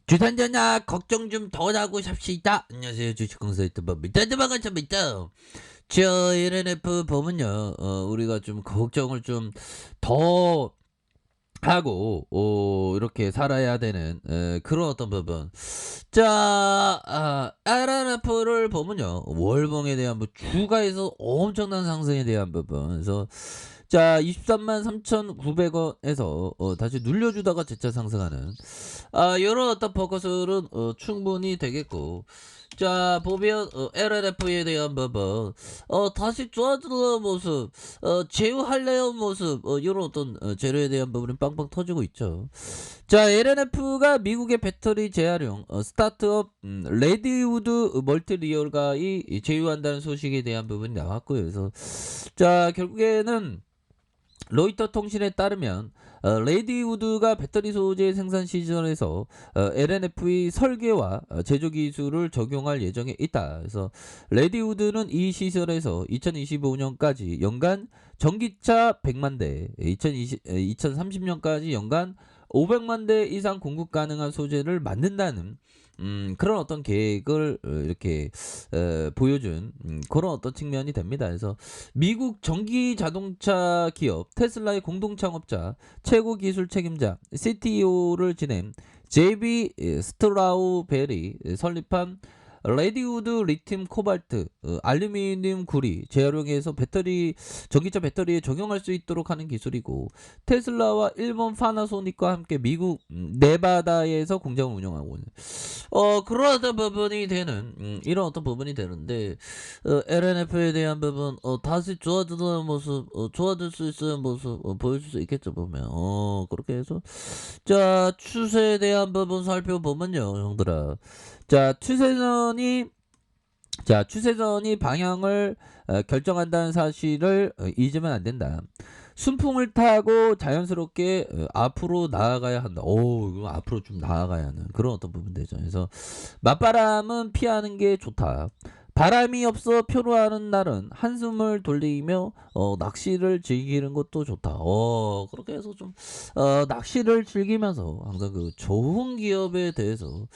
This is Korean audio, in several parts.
주산전화 걱정 좀 덜 하고 삽시다. 안녕하세요. 주식공사 유튜버 미터드방아입니다. 저 LNF 보면요. 우리가 좀 걱정을 좀 더 하고 이렇게 살아야 되는 그런 어떤 부분. 자, LNF를 보면요. 월봉에 대한 주가에서 엄청난 상승에 대한 부분. 그래서 자, 23만 3,900원에서 다시 눌려주다가 재차 상승하는 요런 어떤 포커스는 충분히 되겠고, 자 보면 LNF에 대한 부분 다시 좋아지는 모습, 제휴하려는 모습, 요런 어떤 재료에 대한 부분이 빵빵 터지고 있죠. 자, LNF가 미국의 배터리 재활용 스타트업 레디우드 멀티리얼과 제휴한다는 소식에 대한 부분이 나왔고요. 그래서 자, 결국에는 로이터 통신에 따르면 레디우드가 배터리 소재 생산 시설에서 LNF의 설계와 제조 기술을 적용할 예정에 있다. 그래서 레디우드는 이 시설에서 2025년까지 연간 전기차 100만 대, 2030년까지 연간 500만 대 이상 공급 가능한 소재를 만든다는 그런 어떤 계획을 이렇게 보여준 그런 어떤 측면이 됩니다. 그래서 미국 전기 자동차 기업 테슬라의 공동 창업자, 최고 기술 책임자, CTO를 지낸 제비 스트라우벨이 설립한 레디우드 리튬 코발트 알루미늄 구리 재활용해서 전기차 배터리에 적용할 수 있도록 하는 기술이고, 테슬라와 일본 파나소닉과 함께 미국 네바다에서 공장을 운영하고 있는 그런 어떤 부분이 되는 이런 어떤 부분이 되는데, LNF에 대한 부분 다시 좋아지는 모습, 좋아질 수 있는 모습 보여줄 수 있겠죠 보면. 그렇게 해서 자, 추세에 대한 부분 살펴보면요 형들아. 자, 추세선이 방향을 결정한다는 사실을 잊으면 안 된다. 순풍을 타고 자연스럽게 앞으로 나아가야 한다. 이거 앞으로 좀 나아가야 하는 그런 어떤 부분 되죠. 그래서 맞바람은 피하는 게 좋다. 바람이 없어 표로하는 날은 한숨을 돌리며 낚시를 즐기는 것도 좋다. 그렇게 해서 좀 낚시를 즐기면서 항상 그 좋은 기업에 대해서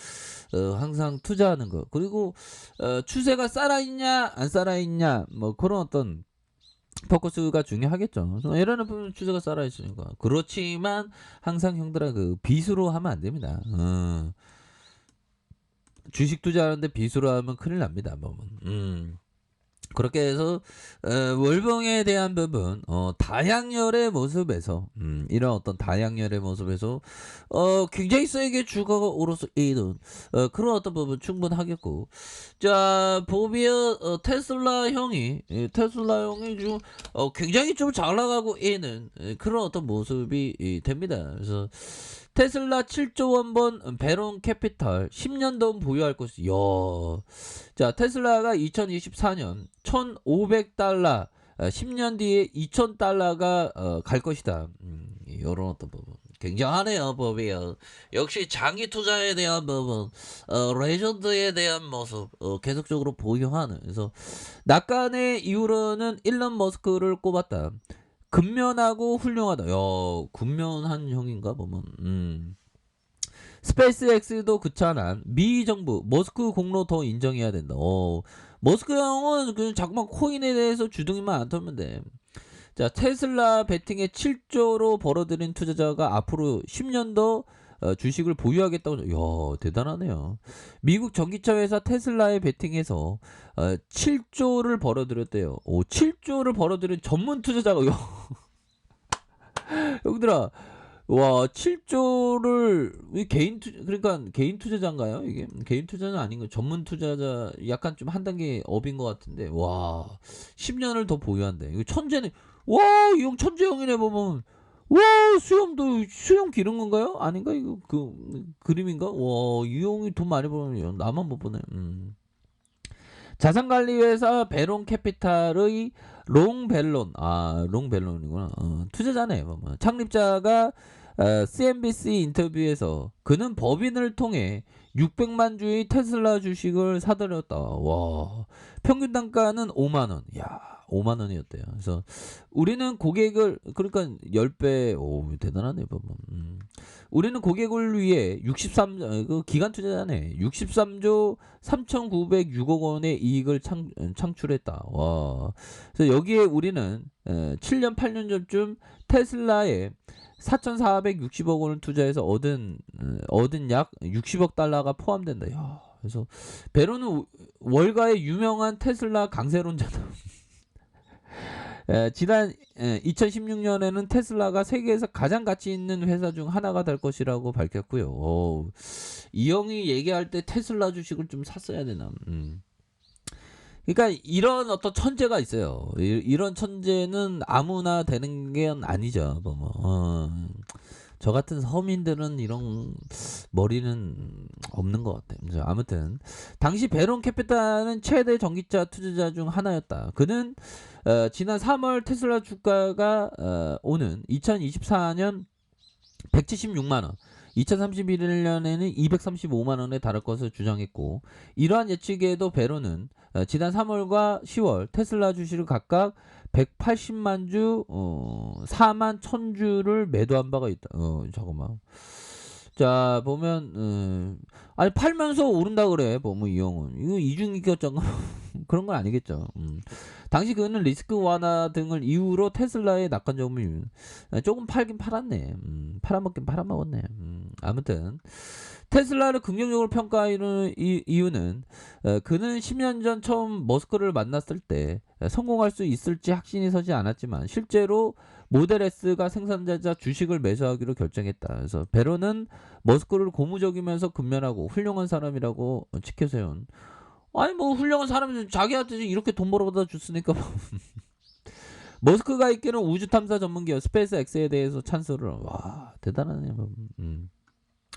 항상 투자하는 거. 그리고 추세가 살아있냐 안 살아있냐 뭐 그런 어떤 포커스가 중요하겠죠. 이러는 부분 추세가 살아있으니까. 그렇지만 항상 형들아 그 빚으로 하면 안 됩니다. 주식 투자하는데 빚으로 하면 큰일 납니다. 그렇게 해서 월봉에 대한 부분 다양열의 모습에서 이런 어떤 다양열의 모습에서 굉장히 세게 주가가 오르서 이는 그런 어떤 부분 충분하겠고, 자 보면 테슬라 형이 좀 굉장히 좀 잘 나가고 있는 그런 어떤 모습이 됩니다. 그래서 테슬라 7조 원번 베론 캐피탈 10년 돈 보유할 것이. 자, 테슬라가 2024년 1,500달러, 10년 뒤에 2,000달러가 갈 것이다. 이런 어떤 부분. 굉장하네요, 법이요. 역시 장기 투자에 대한 부분, 레전드에 대한 모습, 계속적으로 보유하는. 그래서 낙관의 이후로는 일론 머스크를 꼽았다. 근면하고 훌륭하다. 근면한 형인가 보면. 스페이스X도 그렇잖아. 미 정부 머스크 공로 더 인정해야 된다. 머스크 형은 그 자꾸만 코인에 대해서 주둥이만 안 털면 돼. 자, 테슬라 베팅에 7조로 벌어들인 투자자가 앞으로 10년 더 주식을 보유하겠다고. 대단하네요. 미국 전기차 회사 테슬라에 베팅해서 7조를 벌어들였대요. 7조를 벌어들인 전문 투자자가. 형들아, 와, 7조를 그러니까 개인 투자자인가요? 이게 개인 투자는 아닌 거, 전문 투자자, 약간 좀 한 단계 업인 것 같은데, 와, 10년을 더 보유한대. 이거 천재네. 와, 이 형 천재형이네 보면. 와, 수염 기른 건가요? 아닌가? 이거 그림인가? 와, 이 형이 돈 많이 버는, 나만 못 보네. 자산관리회사 베론 캐피탈의 롱벨론이구나. 투자자네. 창립자가 CNBC 인터뷰에서 그는 법인을 통해 600만 주의 테슬라 주식을 사들였다. 와, 평균 단가는 5만 원. 야, 5만 원이었대요. 그래서 우리는 고객을 그러니까 10배 오 대단하네 보면. 우리는 고객을 위해 63그 기간 투자자네. 63조 3,906억 원의 이익을 창출했다. 와. 그래서 여기에 우리는 7년 8년 전쯤 테슬라에 4,460억 원을 투자해서 얻은 약 60억 달러가 포함된다. 야. 그래서 베로는 월가의 유명한 테슬라 강세론자다. 지난 2016년에는 테슬라가 세계에서 가장 가치 있는 회사 중 하나가 될 것이라고 밝혔고요. 이 형이 얘기할 때 테슬라 주식을 좀 샀어야 되나. 그러니까 이런 어떤 천재가 있어요. 이런 천재는 아무나 되는 게 아니죠. 저 같은 서민들은 이런 머리는 없는 것 같아요. 아무튼 당시 베론 캐피탈은 최대 전기차 투자자 중 하나였다. 그는 지난 3월 테슬라 주가가 오는 2024년 176만 원, 2031년에는 235만 원에 달할 것을 주장했고, 이러한 예측에도 베로는 지난 3월과 10월 테슬라 주식을 각각 180만 주, 4만 1000주를 매도한 바가 있다. 잠깐만. 자, 보면, 아니, 팔면서 오른다 그래, 보면 이 형은. 이거 이중인격자가 그런 건 아니겠죠. 당시 그는 리스크 완화 등을 이유로 테슬라의 낙관점을 조금 팔긴 팔았네. 팔아먹긴 팔아먹었네. 아무튼. 테슬라를 긍정적으로 평가하는 이유는 그는 10년 전 처음 머스크를 만났을 때 성공할 수 있을지 확신이 서지 않았지만 실제로 모델 S가 생산자자 주식을 매수하기로 결정했다. 그래서 베로는 머스크를 고무적이면서 근면하고 훌륭한 사람이라고 지켜세운. 아니 뭐 훌륭한 사람이 자기한테 이렇게 돈 벌어다 줬으니까 머스크가 있기는 우주 탐사 전문기업 스페이스 X에 대해서 찬스를. 와 대단하네.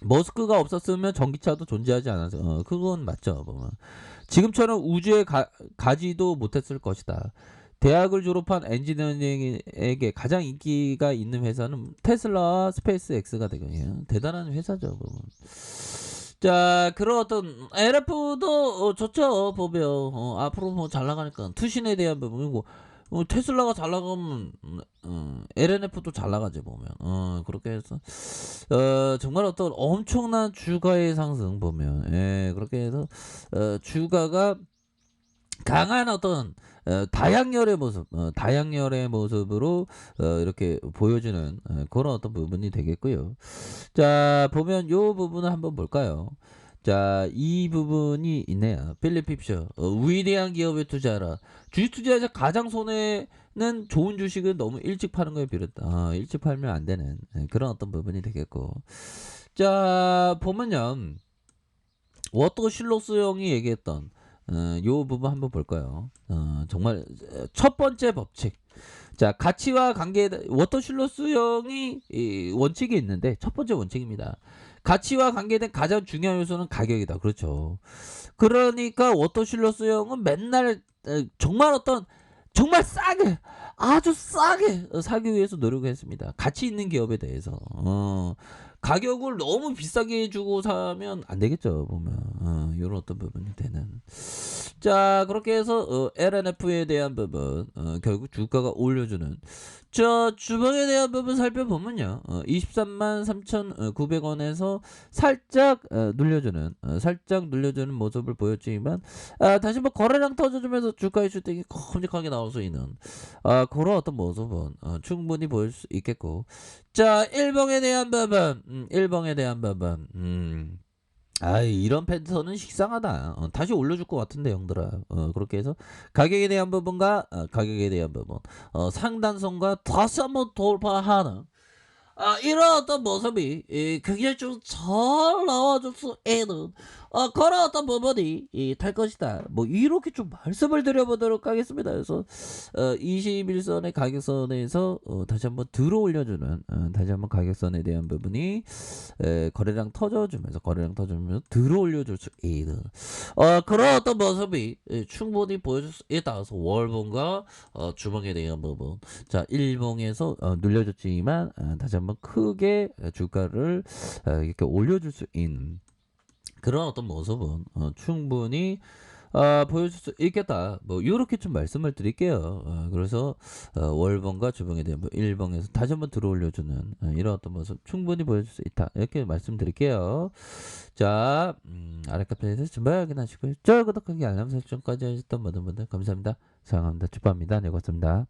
머스크가 없었으면 전기차도 존재하지 않아서 그건 맞죠. 지금처럼 우주에 가지도 못했을 것이다. 대학을 졸업한 엔지니어에게 가장 인기가 있는 회사는 테슬라와 스페이스 X가 되거든요. 대단한 회사죠. 자, 그런 어떤 LF도 좋죠. 보면 앞으로 뭐 잘 나가니까 투신에 대한 부분이고 테슬라가 잘 나가면 LNF도 잘 나가지 보면 그렇게 해서 정말 어떤 엄청난 주가의 상승 보면 그렇게 해서 주가가 강한 어떤 다양열의 모습, 다양열의 모습으로 이렇게 보여주는 그런 어떤 부분이 되겠고요. 자, 보면 요 부분을 한번 볼까요? 자, 이 부분이 있네요. 필립 핍셔. 위대한 기업에 투자하라. 주식 투자에서 가장 손해는 좋은 주식은 너무 일찍 파는 거에 비롯다. 일찍 팔면 안 되는 그런 어떤 부분이 되겠고. 자, 보면요. 워터 실로스 형이 얘기했던 요 부분 한번 볼까요? 정말 첫 번째 법칙. 자, 가치와 관계 워터 실로스 형이 원칙이 있는데 첫 번째 원칙입니다. 가치와 관계된 가장 중요한 요소는 가격이다. 그렇죠. 그러니까 워터 실로스 형은 맨날 정말 정말 싸게 아주 싸게 사기 위해서 노력했습니다. 가치 있는 기업에 대해서 가격을 너무 비싸게 주고 사면 안 되겠죠. 보면 이런 어떤 부분이 되는. 자, 그렇게 해서 LNF에 대한 부분 결국 주가가 올려주는. 저 주봉에 대한 부분 살펴보면요. 23만 3,900원에서 살짝 눌려주는 모습을 보였지만 다시 뭐 거래량 터져주면서 주가의 슈팅이 큼직하게 나올 수 있는 그런 어떤 모습은 충분히 보일 수 있겠고. 자, 일봉에 대한 부분 이런 패턴은 식상하다. 다시 올려줄 것 같은데 형들아. 그렇게 해서 가격에 대한 부분과 가격에 대한 부분 상단선과 다시 한번 돌파하는 이런 어떤 모습이 그게 좀 잘 나와줄 수 있는 그런 어떤 부분이 될 것이다. 뭐 이렇게 좀 말씀을 드려보도록 하겠습니다. 그래서 21선의 가격선에서 다시 한번 들어 올려주는 다시 한번 가격선에 대한 부분이 거래량 터져주면서 들어 올려줄 수 있는 그런 어떤 모습이 충분히 보여줄 수 있다. 그래서 월봉과 주봉에 대한 부분. 자, 일봉에서 눌려줬지만 다시 한번 크게 주가를 이렇게 올려줄 수 있는 그런 어떤 모습은 충분히 보여줄 수 있겠다. 뭐 요렇게 좀 말씀을 드릴게요. 그래서 월봉과 주봉에 대한 뭐 일봉에서 다시 한번 들어올려 주는 이런 어떤 모습 충분히 보여줄 수 있다. 이렇게 말씀드릴게요. 자, 아랫값 편에서 정말 확인하시고요. 좋아요, 구독하기, 알람 설정까지 하셨던 모든 분들 감사합니다. 사랑합니다. 축복합니다. 네, 고맙습니다.